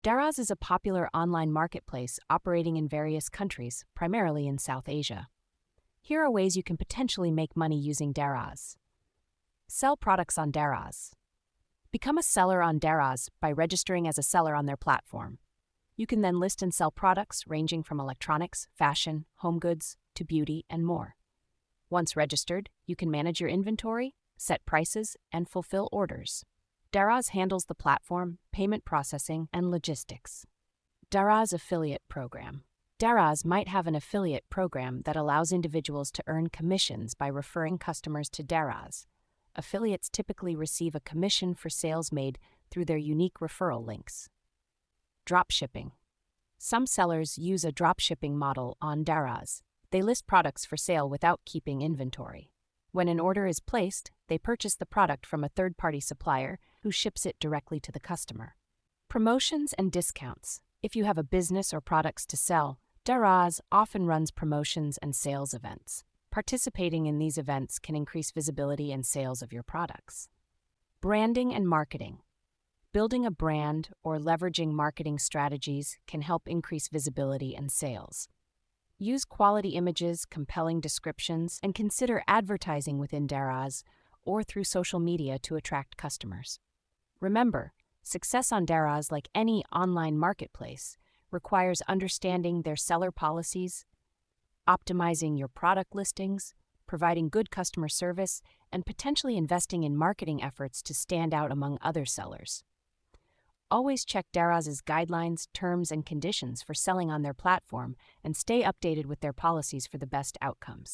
Daraz is a popular online marketplace operating in various countries, primarily in South Asia. Here are ways you can potentially make money using Daraz. Sell products on Daraz. Become a seller on Daraz by registering as a seller on their platform. You can then list and sell products ranging from electronics, fashion, home goods, to beauty, and more. Once registered, you can manage your inventory, set prices, and fulfill orders. Daraz handles the platform, payment processing, and logistics. Daraz Affiliate Program. Daraz might have an affiliate program that allows individuals to earn commissions by referring customers to Daraz. Affiliates typically receive a commission for sales made through their unique referral links. Dropshipping. Some sellers use a dropshipping model on Daraz. They list products for sale without keeping inventory. When an order is placed, they purchase the product from a third-party supplier who ships it directly to the customer. Promotions and discounts. If you have a business or products to sell, Daraz often runs promotions and sales events. Participating in these events can increase visibility and sales of your products. Branding and marketing. Building a brand or leveraging marketing strategies can help increase visibility and sales. Use quality images, compelling descriptions, and consider advertising within Daraz or through social media to attract customers. Remember, success on Daraz, like any online marketplace, requires understanding their seller policies, optimizing your product listings, providing good customer service, and potentially investing in marketing efforts to stand out among other sellers. Always check Daraz's guidelines, terms, and conditions for selling on their platform and stay updated with their policies for the best outcomes.